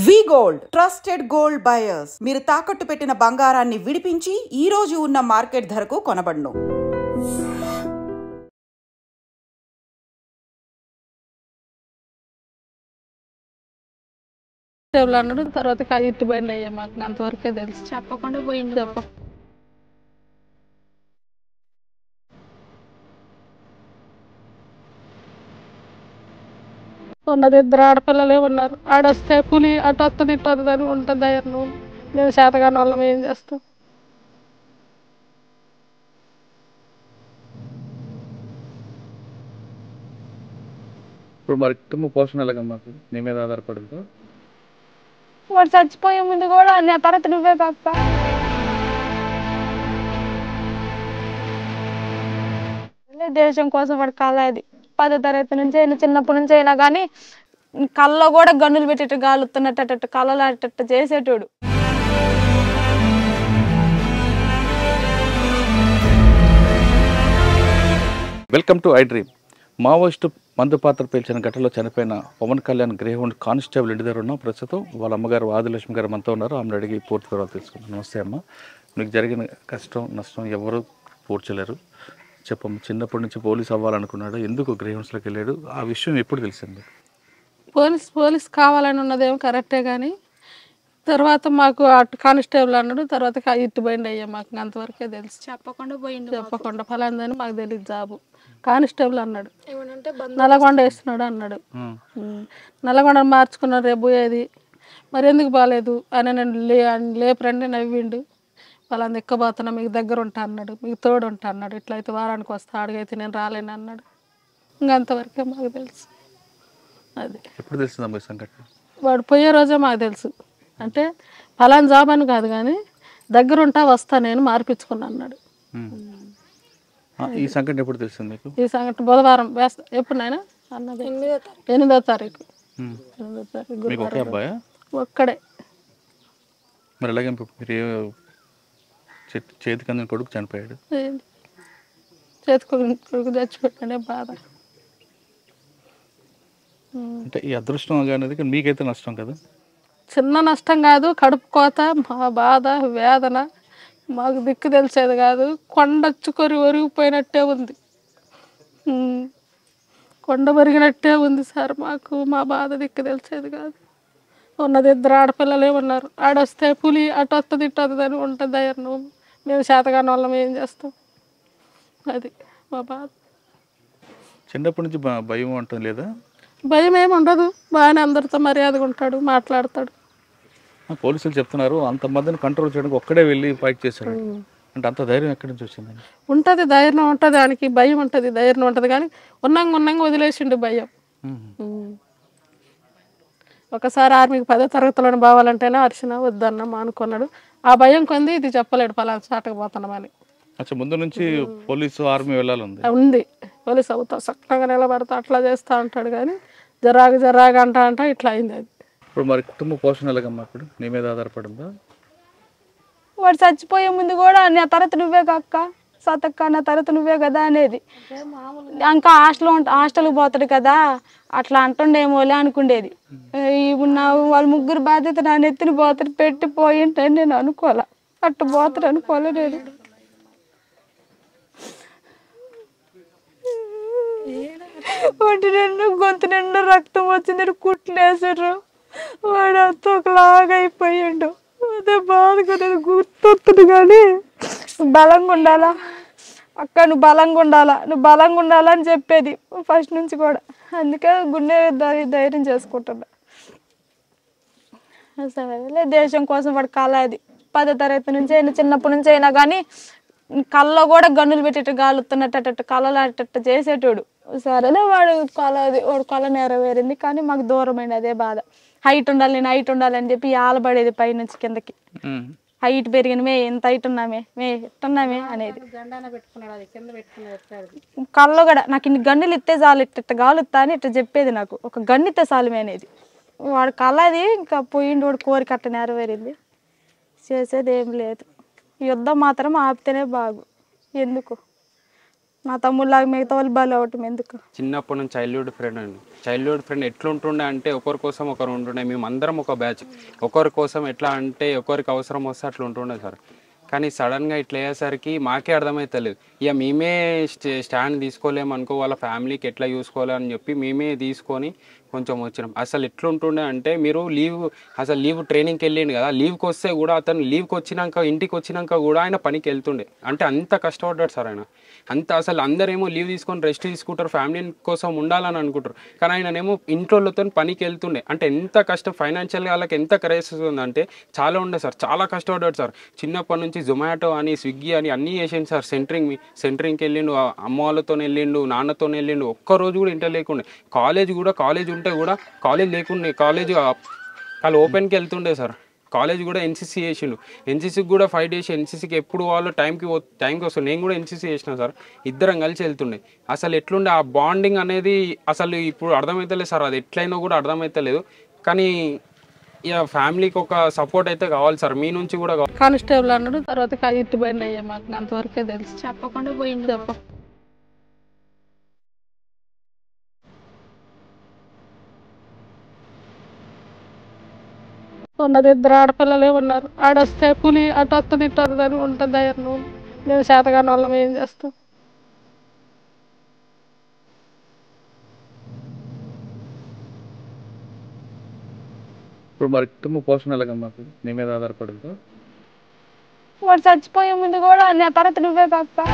వి gold trusted gold buyers మీరు తాకట్టు పెట్టిన బంగారాన్ని విడిపించి ఈ రోజు ఉన్న మార్కెట్ ధరకు కొనబడును. అన్నాడు తర్వాత ఇటు బండి అయ్యా మాకు అంతవరకే తెలుసు. చెప్పకుండా పోయింది. ఉన్నది ఇద్దరు ఆడపిల్లలే ఉన్నారు. ఆడొస్తే పులి అటు వస్తుంది ఇటు వస్తుంది అని ఉంటుంది ధైర్యం. మేము శాతగాని వాళ్ళం ఏం చేస్తాం. ఇప్పుడు మరి కుటుంబ పోషణ ఎలాగమ్మా నీ మీద ఆధారపడుతూ? వాడు చచ్చిపోయే ముందు కూడా నా తర్వాత నువ్వే కాక దేశం కోసం వాడు కాలేదు. 10వ తరగతి నుంచి అయినా చిన్నప్పటి నుంచి అయినా కానీ కళ్ళలో కూడా గన్నులు పెట్టేట్టు గాలుతున్నట్టు కళ్ళలో అట్టట్టు చేసేటోడు. Welcome to I dream. Maoist మందు పాత్ర పేల్చిన ఘటనలో చనిపోయిన పవన్ కళ్యాణ్ గ్రేహౌండ్ కానిస్టేబుల్ ఇంటి దగ్గర ఉన్నాం. ప్రస్తుతం వాళ్ళ అమ్మగారు ఆదిలక్ష్మి గారు మనతో ఉన్నారు. ఆమెను అడిగి పూర్తి వివరాలు తీసుకుంటాం. నమస్తే అమ్మ. మీకు జరిగిన కష్టం నష్టం ఎవరు పూడ్చలేరు, చెప్పమ్మ. చిన్నప్పటి నుంచి పోలీస్ అవ్వాలనుకున్నాడు, ఎందుకు గ్రేహౌండ్స్లోకి వెళ్ళాడు, ఆ విషయం ఎప్పుడు తెలిసింది? పోలీస్ కావాలని ఉన్నదేమో కరెక్టే కానీ తర్వాత మాకు అటు కానిస్టేబుల్ అన్నాడు. తర్వాత ఇటు బండి అయ్యా మాకు అంతవరకే తెలుసు. చెప్పకుండా పోయింది. చెప్పకుండా ఫలాందని మాకు తెలియదు. జాబు కానిస్టేబుల్ అన్నాడు. నల్లగొండ వేస్తున్నాడు అన్నాడు. నల్లగొండ మార్చుకున్నాడు రేపు పోయేది. మరి ఎందుకు బాగాలేదు అని నేను లేపరండి నవ్విండు. వాళ్ళని ఎక్కబోతున్నా, మీకు దగ్గర ఉంటా అన్నాడు, మీకు తోడు ఉంటా అన్నాడు. ఇట్లయితే వారానికి వస్తా, అడిగైతే నేను రాలేను అన్నాడు. ఇంకంతవరకే మాకు తెలుసు. అది ఎప్పుడు తెలిసిందమ్మా ఈ సంఘటన? వాడు పోయే రోజే మాకు తెలుసు. అంటే ఫలానా జాబ్ అని కాదు కానీ దగ్గరుంటా వస్తా నేను మార్పించుకున్నా అన్నాడు. ఈ సంఘటన ఎప్పుడు తెలిసింది మీకు? ఈ సంఘటన బుధవారం వేస్తా. ఎప్పుడు నాయన అన్నది 8వ తారీఖు. మీకు ఒకే అబ్బాయా? ఒక్కడే. మరి ఎలాగే మీరు చేతికి అందిన కొడుకు చనిపోయాడు? కొడుకు చచ్చిపోయాడే బాధ. అంటే ఈ అదృష్టం అనేది మీకైతే నష్టం కదా? చిన్న నష్టం కాదు, కడుపు కోత, మా బాధ వేదన మాకు దిక్కు తెలిసేది కాదు. కొండొచ్చుకొని ఒరిగిపోయినట్టే ఉంది, కొండ ఒరిగినట్టే ఉంది సార్. మాకు మా బాధ దిక్కు తెలిసేది కాదు. ఉన్నది ఇద్దరు ఆడపిల్లలే ఉన్నారు. ఆడొస్తే పులి అటు వస్తుంది ఇటు వస్తుంది అని ఉంటుంది ధైర్యం. మేము శాతగాని వాళ్ళం ఏం చేస్తాం. అది మా బాధ. చిన్నప్పటి నుంచి భయం ఉంటుంది లేదా? భయం ఏమి ఉండదు, బాగానే అందరితో మర్యాదగా ఉంటాడు, మాట్లాడతాడు. పోలీసులు చెప్తున్నారు అంతమందిని కంట్రోల్ చేయడానికి ఒక్కడే వెళ్ళి ఫైట్ చేశాడు అంటే అంత ధైర్యం ఎక్కడి నుంచి వచ్చింది? ఉంటుంది ధైర్యం ఉంటుంది, దానికి భయం ఉంటుంది, ధైర్యం ఉంటుంది. కానీ ఉన్నాంగా వదిలేసిండు భయం. ఒకసారి ఆర్మీకి 10వ తరగతిలోనే పోవాలంటేనే అరిచిన వద్దన్న మానుకున్నాడు. ఆ భయం కొంది ఇది చెప్పలేడు ఫలానా చాటకు పోతున్నామని. ముందు నుంచి పోలీసు ఆర్మీ వెళ్ళాలి ఉంది. పోలీసు అవుతా చక్కగా నిలబడతా అట్లా చేస్తా అంటాడు కానీ జరాగా అంటా ఇట్లా అయింది. అది ఇప్పుడు మరి కుటుంబ పోషణ ఎలాగమ్మా ఇప్పుడు నీ మీద ఆధారపడిందా? వాడు చచ్చిపోయే ముందు కూడా నా తర్వాత నువ్వే కాక సతక్క నా తర్వాత నువ్వే కదా అనేది. ఇంకా హాస్టల్కి పోతాడు కదా అట్లా అంటుండేమోలే అనుకుండేది. ఇప్పుడు వాళ్ళ ముగ్గురు బాధ్యత నా నెత్తిని పోతాడు పెట్టిపోయింటే నేను అనుకోలే, అట్టు పోతాడు అనుకోలే. నేను వాటి నిండు గొంతు నిండా రక్తం వచ్చింది, కుట్లేసారు. వాడు అంతా ఒకలాగా అయిపోయాడు. అదే బాధగా నేను గుర్తొస్తుంది. కానీ బలంగా ఉండాలా అక్క, నువ్వు బలంగా ఉండాలా అని చెప్పేది ఫస్ట్ నుంచి కూడా. అందుకే గుండె ధైర్యం చేసుకుంటున్నా. సరేలే దేశం కోసం వాడు కాలేదు. 10వ తరగతి నుంచి అయినా చిన్నప్పటి నుంచి అయినా కానీ కళ్ళలో కూడా గన్నులు పెట్టేట్టు గాలుతున్నట్టు కళ్ళలో అట్టట్టు చేసేటోడు. సరేలే వాడు కళ నెరవేరింది కానీ మాకు దూరమైంది. అదే బాధ. హైట్ ఉండాలి, నేను హైట్ ఉండాలని చెప్పి ఆలబడేది పైనుంచి కిందకి. హైట్ పెరిగిన ఎంత హైట్ ఉన్నామే ఎట్టున్నామే అనేది. కళ్ళు కూడా నాకు ఇన్ని గన్నులు ఇస్తే చాలు, ఇట్ట గాలుస్తా అని ఇట్లా చెప్పేది. నాకు ఒక గన్ను ఇస్తే చాలుమే అనేది. వాడు కళది ఇంకా పోయిండు. వాడు కోరిక అట్ట నెరవేరింది. చేసేది ఏం లేదు. యుద్ధం మాత్రం ఆపితేనే బాగు. ఎందుకు నా తమ్ముళ్ళలాగా మిగతా వాళ్ళు బలి అవ్వటం ఎందుకు? చిన్నప్పటి నుంచి చైల్డ్హుడ్ ఫ్రెండ్ అండి. చైల్డ్హుడ్ ఫ్రెండ్ ఎట్లుంటుండే అంటే ఒకరి కోసం ఒకరు ఉంటుండే. మేము అందరం ఒక బ్యాచ్. ఒకరి కోసం ఎట్లా అంటే ఒకరికి అవసరం వస్తే అట్లా ఉంటుండే సార్. కానీ సడన్గా ఇట్లా అయ్యేసరికి మాకే అర్థమవుతలేదు. ఇక మేమే స్టాండ్ తీసుకోలేము అనుకో, వాళ్ళ ఫ్యామిలీకి ఎట్లా చూసుకోవాలని చెప్పి మేమే తీసుకొని కొంచెం వచ్చినాం. అసలు ఎట్లుంటుండే అంటే మీరు లీవ్ ట్రైనింగ్కి వెళ్ళిండు కదా, లీవ్కి వస్తే కూడా అతను లీవ్కి వచ్చినాక ఇంటికి వచ్చినాక కూడా ఆయన పనికి వెళ్తుండే. అంటే అంత కష్టపడ్డాడు సార్ ఆయన. అసలు అందరేమో లీవ్ తీసుకొని రెస్ట్ తీసుకుంటారు, ఫ్యామిలీ కోసం ఉండాలని అనుకుంటారు. కానీ ఆయననేమో ఇంట్లోతో పనికి వెళ్తుండే. అంటే ఎంత కష్టం ఫైనాన్షియల్గా వాళ్ళకి ఎంత క్రైసిస్ ఉందంటే చాలా ఉండే సార్. చాలా కష్టపడ్డాడు సార్. చిన్నప్పటి నుంచి జొమాటో అని స్విగ్గీ అని అన్నీ చేసిండు సార్. సెంటరింగ్కి వెళ్ళిండు, అమ్మ వాళ్ళతో వెళ్ళిండు, నాన్నతో వెళ్ళిండు. ఒక్కరోజు కూడా ఇంటర్ లేకుండే. కాలేజ్ ఉంటే కూడా కాలేజ్ లేకుండే. కాలేజ్ వాళ్ళు ఓపెన్కి వెళ్తుండే సార్. కాలేజ్ కూడా ఎన్సీసీ చేసిండు. ఎన్సీసీకి కూడా 5 days ఎన్సీసీకి ఎప్పుడు వాళ్ళు టైంకి వస్తుంది. నేను కూడా ఎన్సీసీ చేసిన సార్. ఇద్దరం కలిసి వెళ్తుండే. అసలు ఎట్లుండే ఆ బాండింగ్ అనేది అసలు ఇప్పుడు అర్థమవుతలేదు సార్. అది ఎట్లయినా కూడా అర్థమవుతలేదు. కానీ ఇక ఫ్యామిలీకి ఒక సపోర్ట్ అయితే కావాలి సార్, మీ నుంచి కూడా కావాలి. కానిస్టేబుల్ అన్నాడు, తర్వాత ఇటు పోయిన అయ్యా మాకు అంతవరకే తెలుసు. చెప్పకుండా పోయింది. చెప్ప ఉన్నది 2 ఆడపిల్లలే ఉన్నారు. ఆడొస్తే పులి అటు వస్తుంది ఇటు వస్తుంది అని ఉంటుంది ధైర్యం. మేము శాతగాని వాళ్ళం ఏం చేస్తాం? ఇప్పుడు మరి కుటుంబ పోషణ ఎలాగమ్మా నీ మీద ఆధారపడిందో? వాడు చచ్చిపోయే ముందు కూడా నా తర్వాత నువ్వే పాప